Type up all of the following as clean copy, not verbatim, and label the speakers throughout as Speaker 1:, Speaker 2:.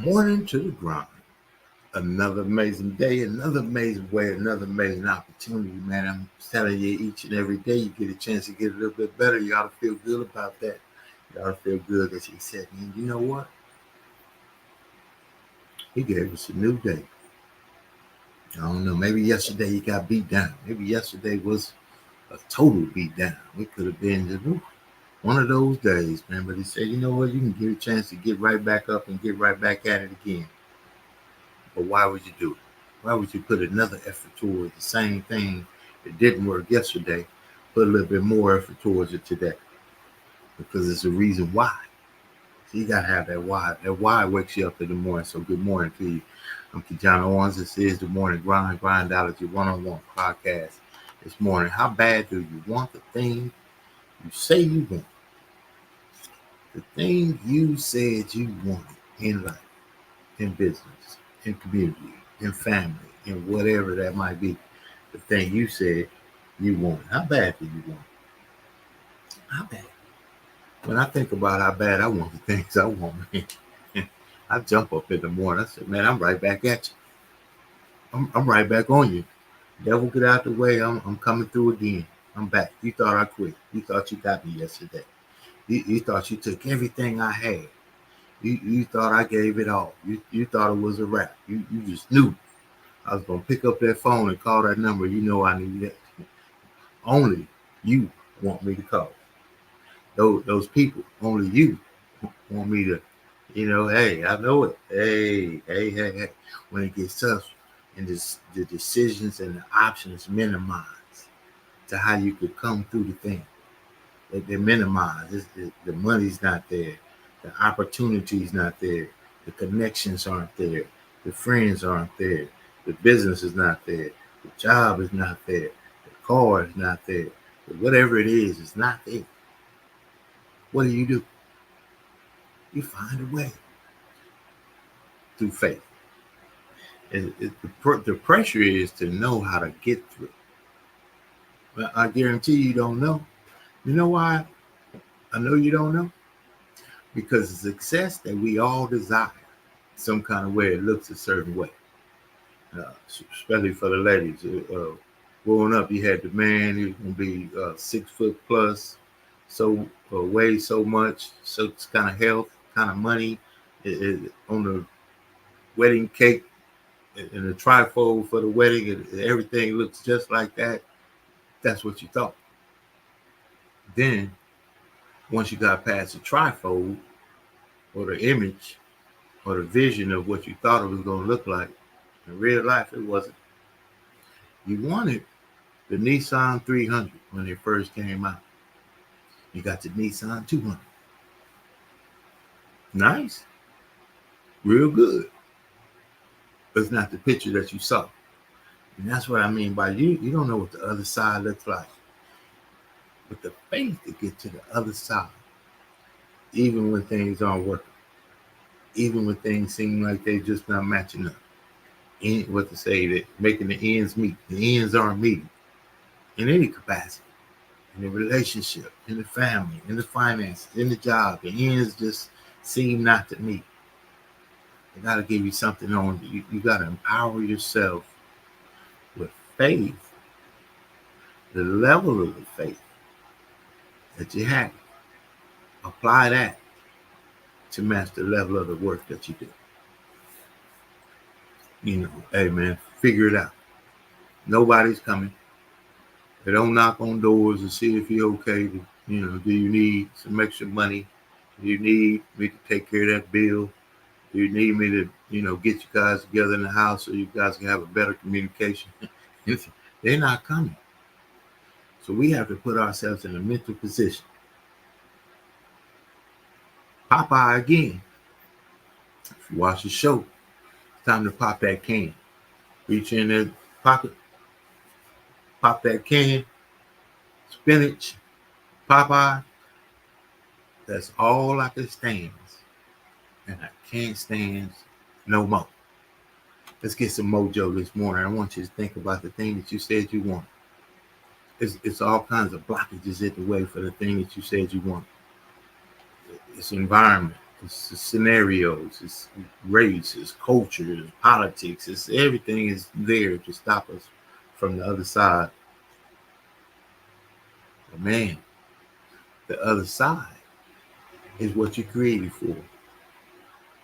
Speaker 1: Morning to the grind. Another amazing day, another amazing way, another amazing opportunity, man. I'm telling you, each and every day you get a chance to get a little bit better. You ought to feel good about that. You ought to feel good that you said, man, you know what? He gave us a new day. I don't know. Maybe yesterday you got beat down. Maybe yesterday was a total beat down. It could have been just one of those days, man. But he said, you know what? You can get a chance to get right back up and get right back at it again. But why would you do it? Why would you put another effort towards the same thing that didn't work yesterday? Put a little bit more effort towards it today. Because it's a reason why. So you got to have that why. That why wakes you up in the morning. So good morning to you. I'm KeJohnna Owens. This is the Morning Grind Grindology101 Podcast. This morning, how bad do you want the thing you say you want? The thing you said you wanted in life, in business, in community, in family, in whatever that might be. The thing you said you wanted. How bad do you want it? How bad? When I think about how bad I want the things I want, man, I jump up in the morning. I said, man, I'm right back at you. I'm right back on you. Devil, get out the way. I'm coming through again. I'm back. You thought I quit. You thought you got me yesterday. You thought you took everything I had. You thought I gave it all. You thought it was a wrap. You just knew I was going to pick up that phone and call that number. You know I knew that. Only you want me to call. Those people, only you want me to, hey, I know it. Hey. When it gets tough and the decisions and the options minimize to how you could come through the thing. They're minimized. The money's not there. The opportunity's not there. The connections aren't there. The friends aren't there. The business is not there. The job is not there. The car is not there. But whatever it is, it's not there. What do? You find a way through faith. The pressure is to know how to get through. But I guarantee you don't know. You know why I know you don't know? Because the success that we all desire, some kind of way, it looks a certain way. Especially for the ladies. Growing up, you had the man who's going to be 6 foot plus, so weigh so much, so kind of health, kind of money, on the wedding cake, and the trifold for the wedding, and everything looks just like that. That's what you thought. Then, once you got past the trifold, or the image, or the vision of what you thought it was going to look like, in real life, it wasn't. You wanted the Nissan 300 when it first came out. You got the Nissan 200. Nice. Real good. But it's not the picture that you saw. And that's what I mean by you don't know what the other side looks like. But the faith to get to the other side, even when things aren't working, even when things seem like they're just not matching up. What to say, that making the ends meet. The ends aren't meeting in any capacity. In the relationship, in the family, in the finances, in the job, the ends just seem not to meet. I got to give you something on. You got to empower yourself with faith, the level of the faith that you have. Apply that to match the level of the work that you do. Hey man, figure it out. Nobody's coming. They don't knock on doors to see if you're okay. Do you need some extra money? Do you need me to take care of that bill? Do you need me to, get you guys together in the house so you guys can have a better communication? They're not coming. So we have to put ourselves in a mental position. Popeye again. If you watch the show, it's time to pop that can. Reach in that pocket. Pop that can. Spinach. Popeye. That's all I can stand. And I can't stand no more. Let's get some mojo this morning. I want you to think about the thing that you said you want. It's all kinds of blockages in the way for the thing that you said you want. It's environment. It's scenarios, it's race, it's culture, it's politics, it's everything is there to stop us from the other side. But man, the other side is what you're created for.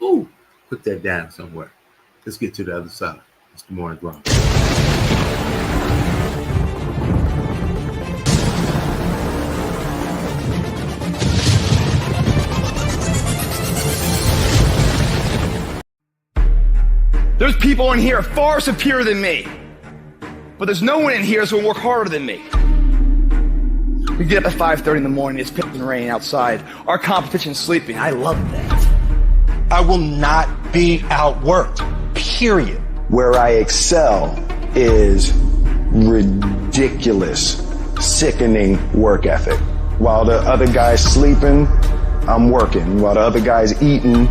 Speaker 1: Ooh, put that down somewhere. Let's get to the other side. It's the Morning Grind.
Speaker 2: There's people in here far superior than me. But there's no one in here that's going to work harder than me. We get up at 5:30 in the morning, it's pissing rain outside. Our competition's sleeping. I love that.
Speaker 3: I will not be outworked, period.
Speaker 4: Where I excel is ridiculous, sickening work ethic. While the other guy's sleeping, I'm working. While the other guy's eating,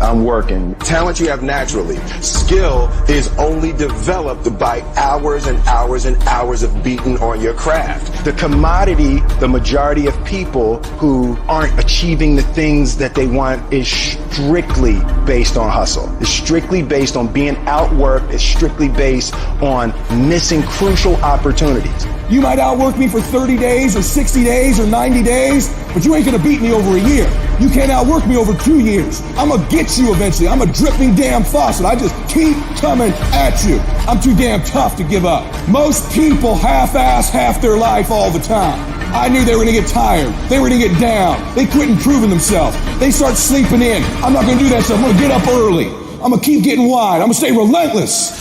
Speaker 4: I'm working.
Speaker 3: Talent you have naturally. Skill is only developed by hours and hours and hours of beating on your craft.
Speaker 4: The commodity, the majority of people who aren't achieving the things that they want is strictly based on hustle. It's strictly based on being outworked. It's strictly based on missing crucial opportunities.
Speaker 5: You might outwork me for 30 days or 60 days or 90 days, but you ain't gonna beat me over a year. You can't outwork me over 2 years. I'm gonna get you eventually. I'm a dripping damn faucet. I just keep coming at you. I'm too damn tough to give up. Most people half-ass half their life all the time. I knew they were gonna get tired. They were gonna get down. They quit improving themselves. They start sleeping in. I'm not gonna do that stuff. I'm gonna get up early. I'm gonna keep getting wide. I'm gonna stay relentless.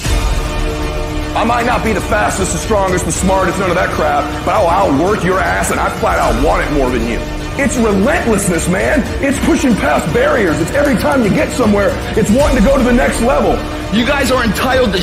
Speaker 6: I might not be the fastest, the strongest, the smartest, none of that crap, but I'll outwork your ass and I flat out want it more than you. It's relentlessness, man. It's pushing past barriers. It's every time you get somewhere, it's wanting to go to the next level.
Speaker 2: You guys are entitled to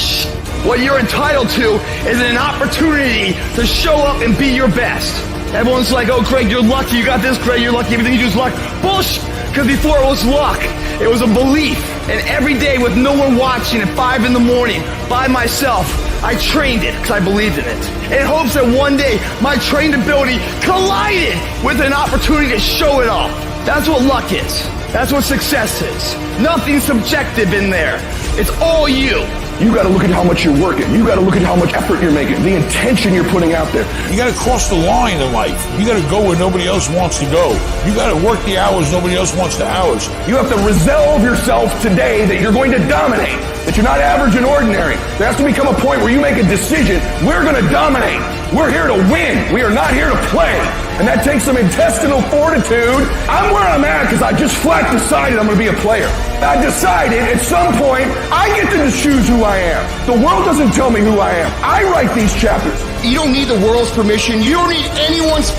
Speaker 2: What you're entitled to is an opportunity to show up and be your best. Everyone's like, oh, Craig, you're lucky. You got this, Craig, you're lucky. Everything you do is luck. Bullshit. Because before it was luck, it was a belief. And every day with no one watching at 5 in the morning by myself, I trained it because I believed in it. In hopes that one day my trained ability collided with an opportunity to show it off. That's what luck is. That's what success is. Nothing subjective in there. It's all you.
Speaker 6: You got to look at how much you're working. You got to look at how much effort you're making, the intention you're putting out there.
Speaker 7: You got to cross the line in life. You got to go where nobody else wants to go. You got to work the hours nobody else wants the hours.
Speaker 6: You have to resolve yourself today that you're going to dominate, that you're not average and ordinary. There has to become a point where you make a decision. We're going to dominate. We're here to win. We are not here to play. And that takes some intestinal fortitude. I'm where I'm at because I just flat decided I'm going to be a player. I decided at some point I get to choose who I am. The world doesn't tell me who I am. I write these chapters.
Speaker 8: You don't need the world's permission. You don't need anyone's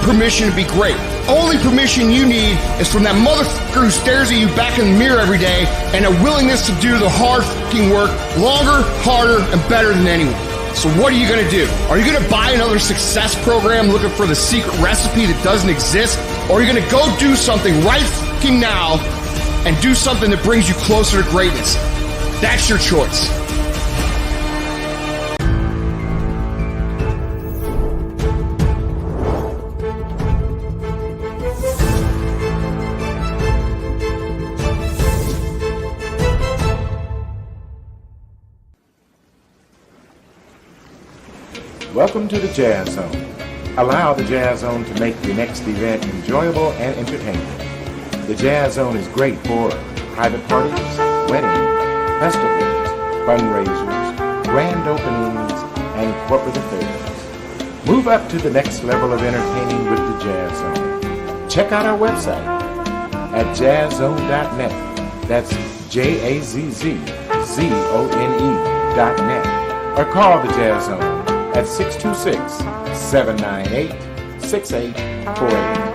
Speaker 8: permission to be great. Only permission you need is from that motherfucker who stares at you back in the mirror every day and a willingness to do the hard fucking work longer, harder, and better than anyone. So what are you going to do? Are you going to buy another success program looking for the secret recipe that doesn't exist? Or are you going to go do something right fucking now and do something that brings you closer to greatness? That's your choice.
Speaker 9: Welcome to the Jazz Zone. Allow the Jazz Zone to make your next event enjoyable and entertaining. The Jazz Zone is great for private parties, weddings, festivals, fundraisers, grand openings, and corporate affairs. Move up to the next level of entertaining with the Jazz Zone. Check out our website at jazzzone.net. That's JAZZZONE.net. Or call the Jazz Zone at 626-798-6848.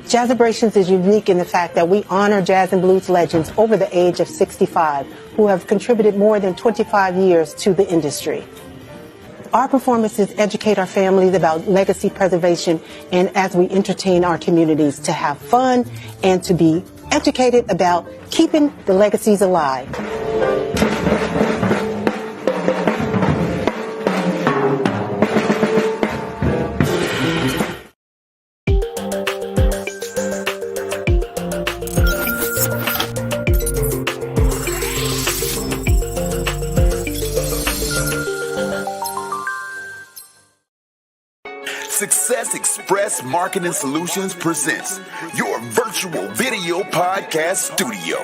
Speaker 10: Jazzabrations is unique in the fact that we honor jazz and blues legends over the age of 65 who have contributed more than 25 years to the industry. Our performances educate our families about legacy preservation and as we entertain our communities to have fun and to be educated about keeping the legacies alive.
Speaker 11: Express Marketing Solutions presents your virtual video podcast studio.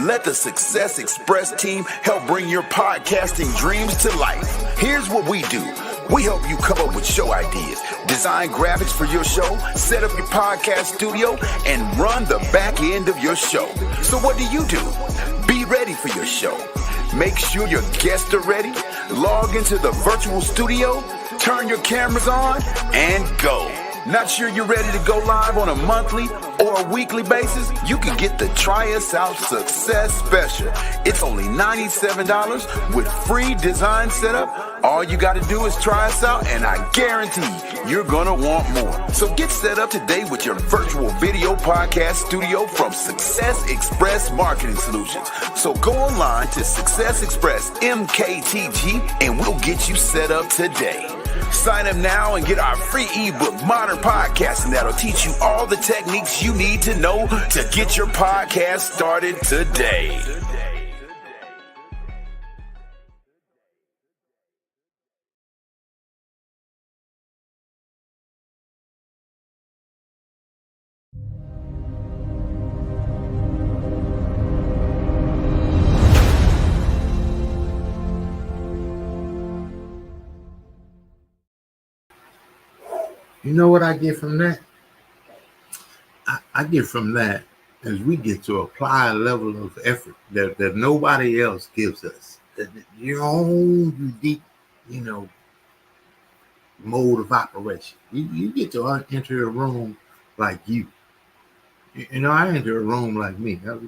Speaker 11: Let the Success Express team help bring your podcasting dreams to life. Here's what we do. We help you come up with show ideas, design graphics for your show, set up your podcast studio, and run the back end of your show. So what do? Be ready for your show. Make sure your guests are ready. Log into the virtual studio, turn your cameras on, and go. Not sure you're ready to go live on a monthly or a weekly basis? You can get the Try Us Out Success Special. It's only $97 with free design setup. All you got to do is try us out, and I guarantee you're going to want more. So get set up today with your virtual video podcast studio from Success Express Marketing Solutions. So go online to Success Express MKTG, and we'll get you set up today. Sign up now and get our free ebook, Modern Podcasting, that'll teach you all the techniques you need to know to get your podcast started today.
Speaker 1: You know what I get from that? I get from that as we get to apply a level of effort that nobody else gives us. Your own unique, mode of operation. You get to enter a room like you. I enter a room like me. I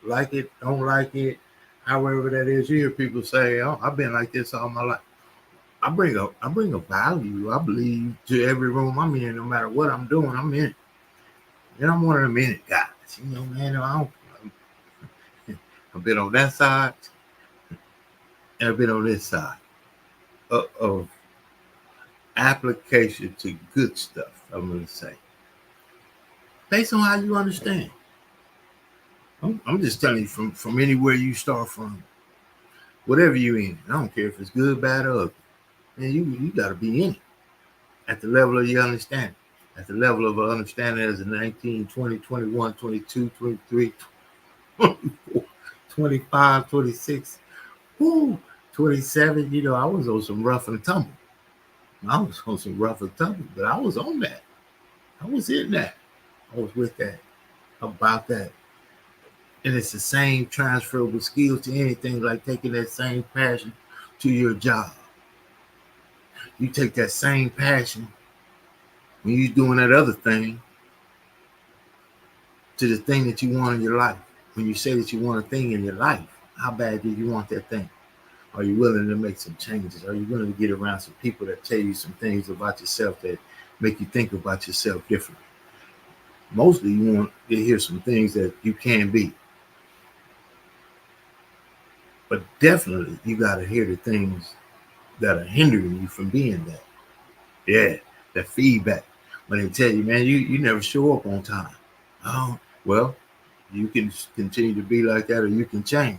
Speaker 1: like it, don't like it, however that is. You hear people say, "Oh, I've been like this all my life." I bring a value, I believe, to every room I'm in. No matter what I'm doing, I'm in it. And I'm one of them in it guys. Man, I've been on that side, and I've been on this side of application to good stuff, I'm going to say. Based on how you understand. I'm just telling you from anywhere you start from, whatever you're in. I don't care if it's good, bad, or ugly. Man, you got to be in it at the level of your understanding, at the level of understanding as a 19, 20, 21, 22, 23, 24, 25, 26, 27. I was on some rough and tumble. But I was on that. I was in that. I was with that, about that. And it's the same transferable skills to anything, like taking that same passion to your job. You take that same passion when you're doing that other thing to the thing that you want in your life. When you say that you want a thing in your life, how bad do you want that thing? Are you willing to make some changes? Are you willing to get around some people that tell you some things about yourself that make you think about yourself differently? Mostly you want to hear some things that you can be. But definitely you got to hear the things that are hindering you from being that. Yeah, that feedback. When they tell you, man, you never show up on time. Oh, well, you can continue to be like that, or you can change.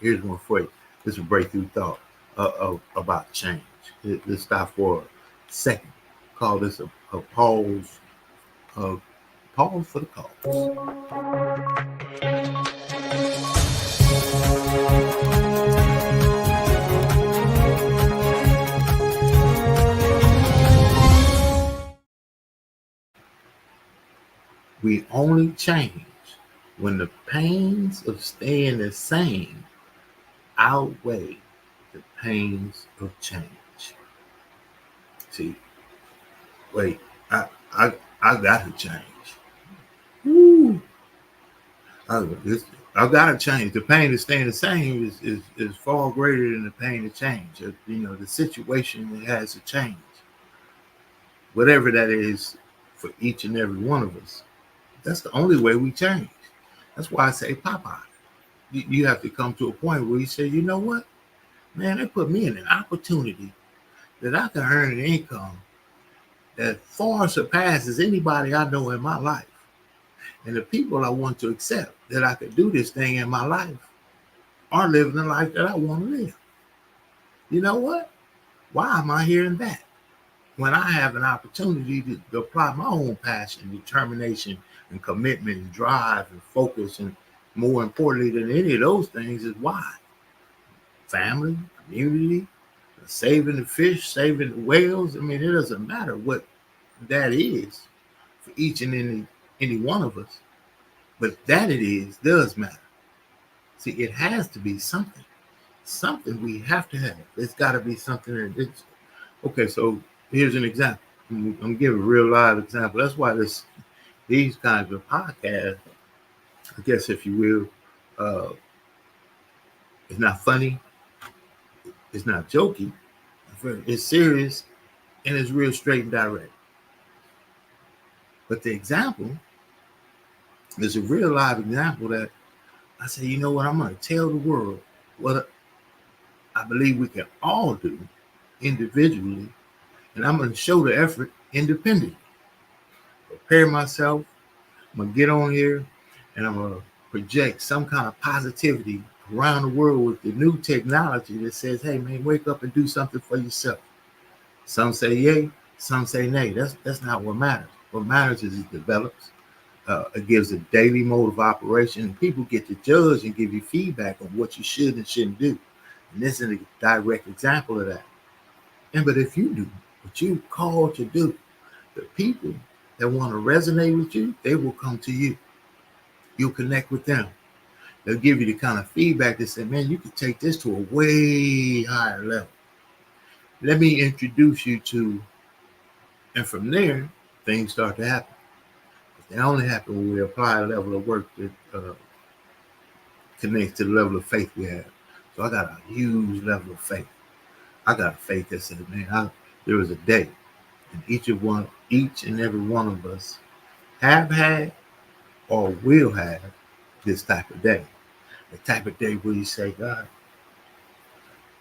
Speaker 1: Here's one for you. This is a breakthrough thought about change. Let's stop for a second. Call this a pause. Pause for the cause. We only change when the pains of staying the same outweigh the pains of change. See, wait, I got to change. Woo! I got to change. The pain of staying the same is far greater than the pain of change. The situation has to change. Whatever that is for each and every one of us. That's the only way we change. That's why I say, Popeye, you have to come to a point where you say, you know what? Man, they put me in an opportunity that I can earn an income that far surpasses anybody I know in my life. And the people I want to accept that I could do this thing in my life are living the life that I want to live. You know what? Why am I hearing that? when I have an opportunity to apply my own passion, determination, and commitment, and drive, and focus, and more importantly than any of those things is why. Family, community, saving the fish, saving the whales. I mean, it doesn't matter what that is for each and any one of us, but that it is does matter. See, it has to be something we have to have. It's got to be something that it's okay. So here's an example. I'm gonna give a real live example. That's why these kinds of podcasts, I guess if you will, it's not funny, it's not jokey, it's serious, and it's real straight and direct. But the example is a real live example that I say, you know what, I'm going to tell the world what I believe we can all do individually, and I'm going to show the effort independently. Prepare myself, I'm going to get on here, and I'm going to project some kind of positivity around the world with the new technology that says, hey, man, wake up and do something for yourself. Some say yay, some say nay. That's not what matters. What matters is it develops. It gives a daily mode of operation, and people get to judge and give you feedback on what you should and shouldn't do. And this is a direct example of that. But if you do what you're called to do, the people that want to resonate with you, they will come to you. You'll connect with them. They'll give you the kind of feedback that say, man, you can take this to a way higher level. Let me introduce you to, and from there, things start to happen. They only happen when we apply a level of work that connects to the level of faith we have. So I got a huge level of faith. I got a faith that says, man, there was a day, and each and every one of us have had or will have this type of day. The type of day where you say, God,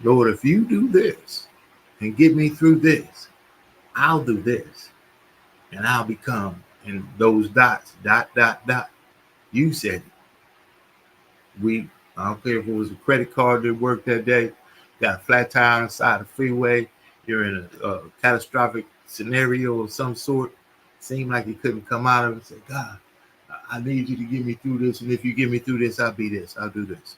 Speaker 1: Lord, if you do this and get me through this, I'll do this. And I'll become, and those dots, dot. You said it. I don't care if it was a credit card that worked that day, got a flat tire on the side of the freeway, you're in a catastrophic scenario of some sort, seemed like you couldn't come out of it, say, God, I need you to get me through this, and if you get me through this, I'll be this, I'll do this.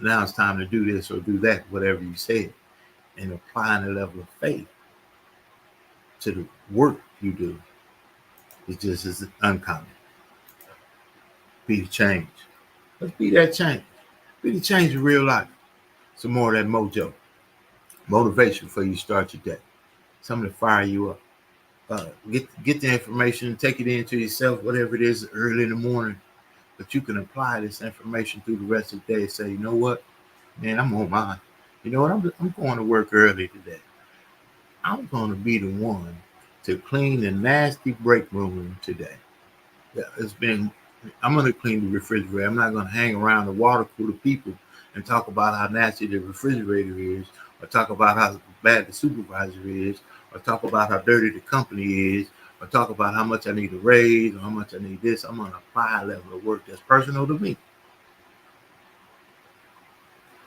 Speaker 1: Now it's time to do this or do that, whatever you said, and applying a level of faith to the work you do. It just is uncommon. Be the change. Let's be that change. Be the change in real life. Some more of that mojo. Motivation for you to start your day. Something to fire you up. Get the information, take it into yourself, whatever it is, early in the morning. But you can apply this information through the rest of the day and say, you know what? Man, I'm on mine. You know what? I'm going to work early today. I'm going to be the one to clean the nasty break room today. Yeah, I'm going to clean the refrigerator. I'm not going to hang around the water cooler people and talk about how nasty the refrigerator is, or talk about how bad the supervisor is, or talk about how dirty the company is, or talk about how much I need to raise, or how much I need this. I'm going to apply a level of work that's personal to me.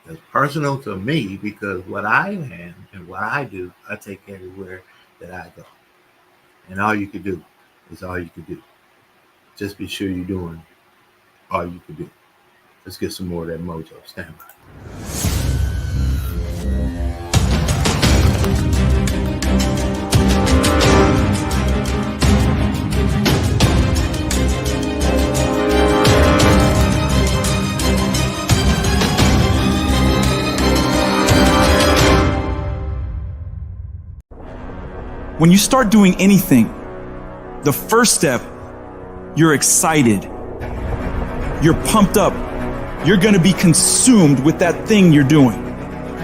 Speaker 1: It's personal to me because what I am and what I do, I take everywhere that I go. And all you can do is all you can do. Just be sure you're doing all you can do. Let's get some more of that mojo. Stand by.
Speaker 12: When you start doing anything, the first step, you're excited. You're pumped up. You're going to be consumed with that thing you're doing.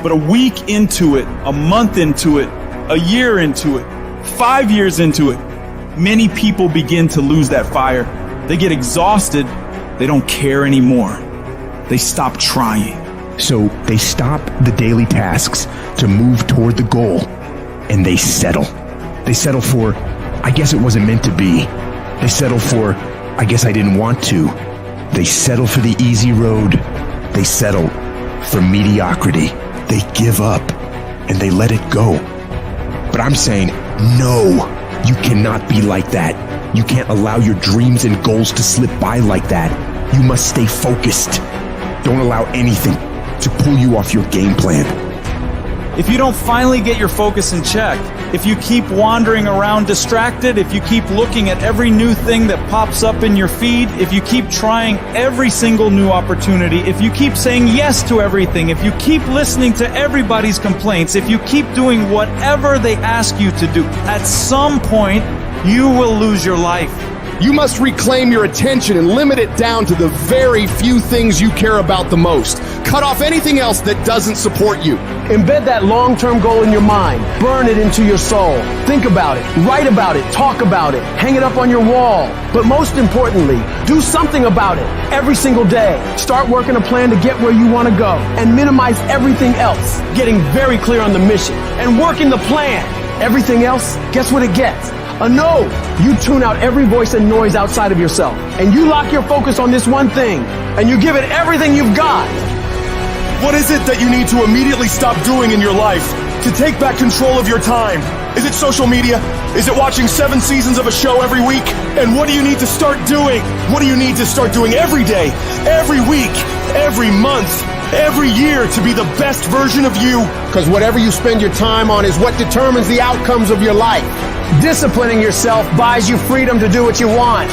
Speaker 12: But a week into it, a month into it, a year into it, 5 years into it, many people begin to lose that fire. They get exhausted. They don't care anymore. They stop trying.
Speaker 13: So they stop the daily tasks to move toward the goal, and they settle. They settle for, I guess it wasn't meant to be. They settle for, I guess I didn't want to. They settle for the easy road. They settle for mediocrity. They give up and they let it go. But I'm saying, no, you cannot be like that. You can't allow your dreams and goals to slip by like that. You must stay focused. Don't allow anything to pull you off your game plan.
Speaker 12: If you don't finally get your focus in check, if you keep wandering around distracted, if you keep looking at every new thing that pops up in your feed, if you keep trying every single new opportunity, if you keep saying yes to everything, if you keep listening to everybody's complaints, if you keep doing whatever they ask you to do, at some point, you will lose your life.
Speaker 8: You must reclaim your attention and limit it down to the very few things you care about the most. Cut off anything else that doesn't support you.
Speaker 14: Embed that long-term goal in your mind. Burn it into your soul. Think about it. Write about it. Talk about it. Hang it up on your wall. But most importantly, do something about it every single day. Start working a plan to get where you want to go and minimize everything else. Getting very clear on the mission and working the plan. Everything else, guess what it gets? A no. You tune out every voice and noise outside of yourself, and you lock your focus on this one thing, and you give it everything you've got.
Speaker 8: What is it that you need to immediately stop doing in your life to take back control of your time? Is it social media? Is it watching 7 seasons of a show every week? And what do you need to start doing? What do you need to start doing every day, every week, every month, every year to be the best version of you?
Speaker 14: Because whatever you spend your time on is what determines the outcomes of your life. Disciplining yourself buys you freedom to do what you want.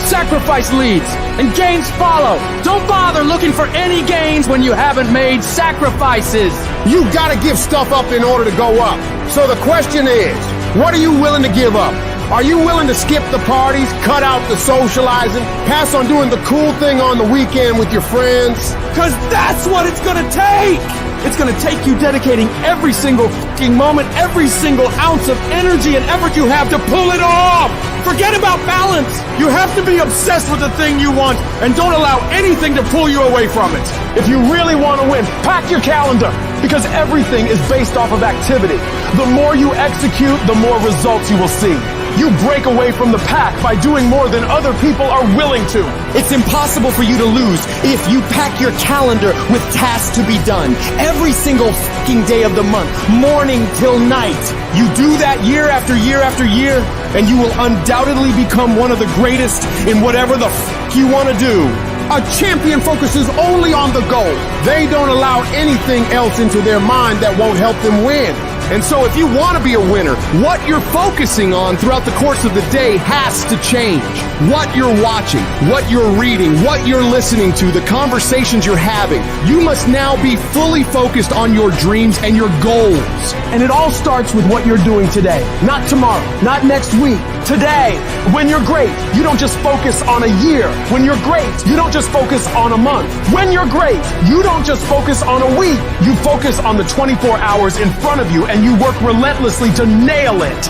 Speaker 14: Sacrifice leads and gains follow. Don't bother looking for any gains when you haven't made sacrifices.
Speaker 8: You gotta give stuff up in order to go up. So the question is, what are you willing to give up? Are you willing to skip the parties, cut out the socializing, pass on doing the cool thing on the weekend with your friends?
Speaker 14: Because that's what it's gonna take. It's gonna take you dedicating every single fucking moment, every single ounce of energy and effort you have to pull it off. Forget about balance. You have to be obsessed with the thing you want and don't allow anything to pull you away from it. If you really want to win, pack your calendar, because everything is based off of activity. The more you execute, the more results you will see. You break away from the pack by doing more than other people are willing to.
Speaker 15: It's impossible for you to lose if you pack your calendar with tasks to be done every single fucking day of the month, morning till night. You do that year after year after year, and you will undoubtedly become one of the greatest in whatever the fuck you want to do.
Speaker 8: A champion focuses only on the goal. They don't allow anything else into their mind that won't help them win. And so if you want to be a winner, what you're focusing on throughout the course of the day has to change. What you're watching, what you're reading, what you're listening to, the conversations you're having. You must now be fully focused on your dreams and your goals.
Speaker 14: And it all starts with what you're doing today. Not tomorrow, not next week. Today, when you're great, you don't just focus on a year. When you're great, you don't just focus on a month. When you're great, you don't just focus on a week. You focus on the 24 hours in front of you, and you work relentlessly to nail it.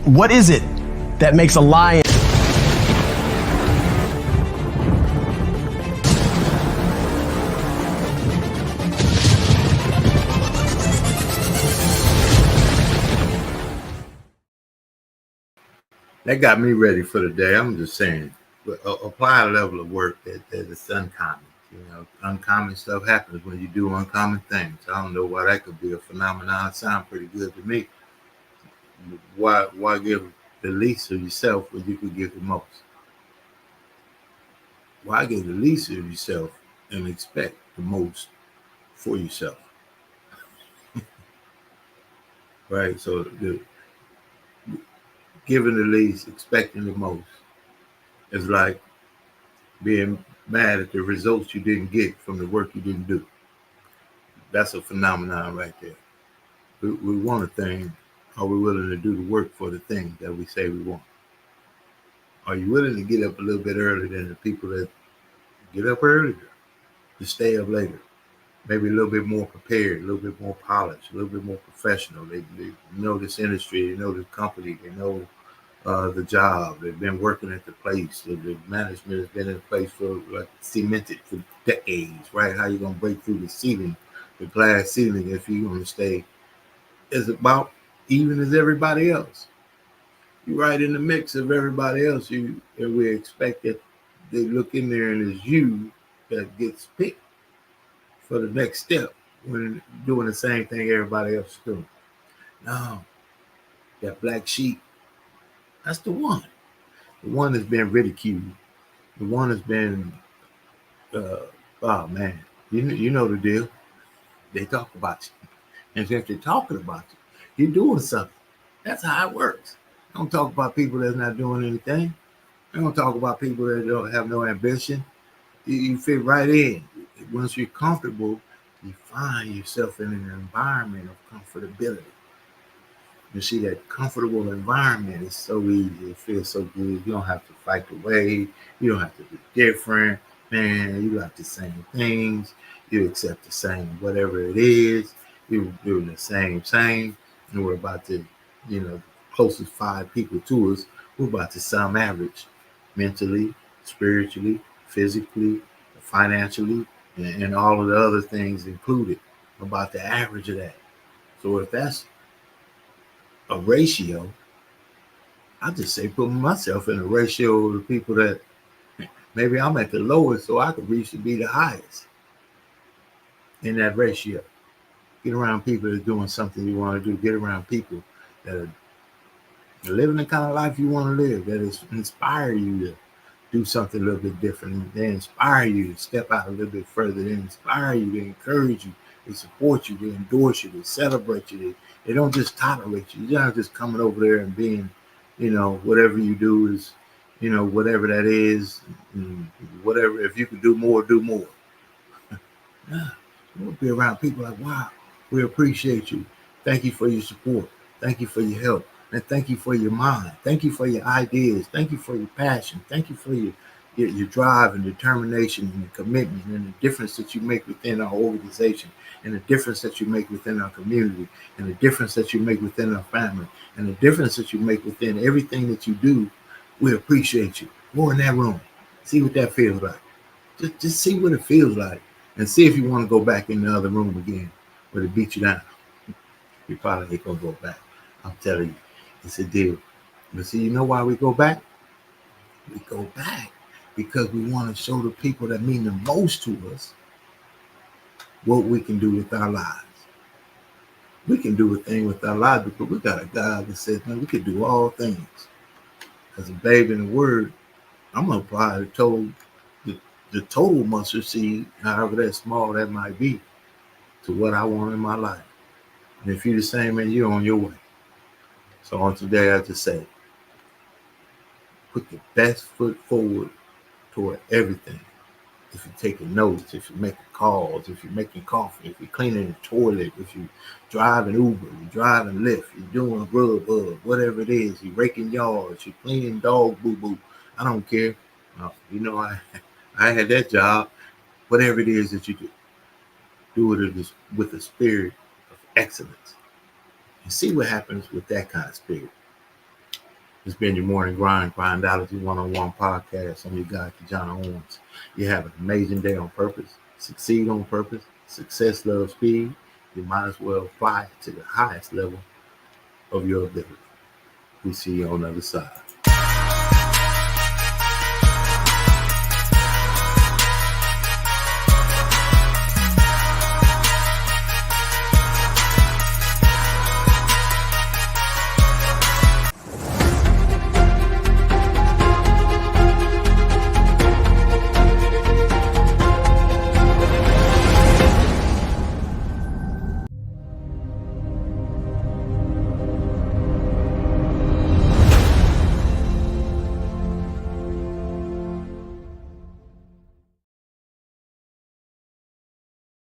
Speaker 14: What is it that makes a lion?
Speaker 1: That got me ready for the day. I'm just saying, apply a level of work that is uncommon. You know, uncommon stuff happens when you do uncommon things. I don't know why that could be a phenomenon. It sounds pretty good to me. Why give the least of yourself when you could give the most? Why give the least of yourself and expect the most for yourself? Right? So giving the least, expecting the most is like being mad at the results you didn't get from the work you didn't do. That's a phenomenon right there. We want a thing. Are we willing to do the work for the thing that we say we want? Are you willing to get up a little bit earlier than the people that get up earlier to stay up later? Maybe a little bit more prepared, a little bit more polished, a little bit more professional. They know this industry, they know this company, they know the job. They've been working at the place. The management has been in place for cemented for decades, right? How you gonna break through the ceiling, the glass ceiling, if you're gonna stay as about even as everybody else? You're right in the mix of everybody else. And we expect that they look in there and it's you that gets picked for the next step when doing the same thing everybody else is doing. No, that black sheep, that's the one. The one that's been ridiculed. The one that's been, oh man, you know the deal. They talk about you. And if they're talking about you, you're doing something. That's how it works. Don't talk about people that's not doing anything. Don't talk about people that don't have no ambition. You fit right in. Once you're comfortable, you find yourself in an environment of comfortability. You see, that comfortable environment is so easy. It feels so good. You don't have to fight the way. You don't have to be different. Man, you like the same things. You accept the same whatever it is. You're doing the same. And we're about to, closest 5 people to us, we're about to sum average mentally, spiritually, physically, financially, and all of the other things included. About the average of that. So if that's a ratio, I just say put myself in a ratio of the people that maybe I'm at the lowest, so I could reach to be the highest in that ratio. Get around people that are doing something you want to do. Get around people that are living the kind of life you want to live, that is inspire you to do something a little bit different. They inspire you to step out a little bit further. They inspire you, they encourage you, they support you, they endorse you, they celebrate you. They don't just tolerate you. You're not just coming over there and being, whatever you do is, whatever that is, whatever. If you could do more, do more. Yeah. We'll be around people like, wow, we appreciate you. Thank you for your support. Thank you for your help. And thank you for your mind. Thank you for your ideas. Thank you for your passion. Thank you for your drive and determination and the commitment and the difference that you make within our organization and the difference that you make within our community and the difference that you make within our family and the difference that you make within everything that you do. We appreciate you. Go in that room. See what that feels like. Just see what it feels like and see if you want to go back in the other room again where they beat you down. You probably ain't going to go back. I'm telling you. It's a deal. But see, you know why we go back? We go back because we want to show the people that mean the most to us what we can do with our lives. We can do a thing with our lives because we got a God that says, man, we can do all things. As a babe in the word, I'm going to apply the total mustard seed, however that small that might be, to what I want in my life. And if you're the same, man, you're on your way. So on today, I just say, put the best foot forward toward everything. If you're taking notes, if you're making calls, if you're making coffee, if you're cleaning the toilet, if you're driving Uber, you're driving Lyft, you're doing Grubhub, whatever it is, you're raking yards, you're cleaning dog boo-boo, I don't care. I had that job. Whatever it is that you do it with a spirit of excellence. And see what happens with that kind of spirit. It's been your Morning Grind Grindology101 Podcast. I'm your guy, KeJohnna Owens. You have an amazing day on purpose. Succeed on purpose. Success loves speed. You might as well apply it to the highest level of your ability. We'll see you on the other side.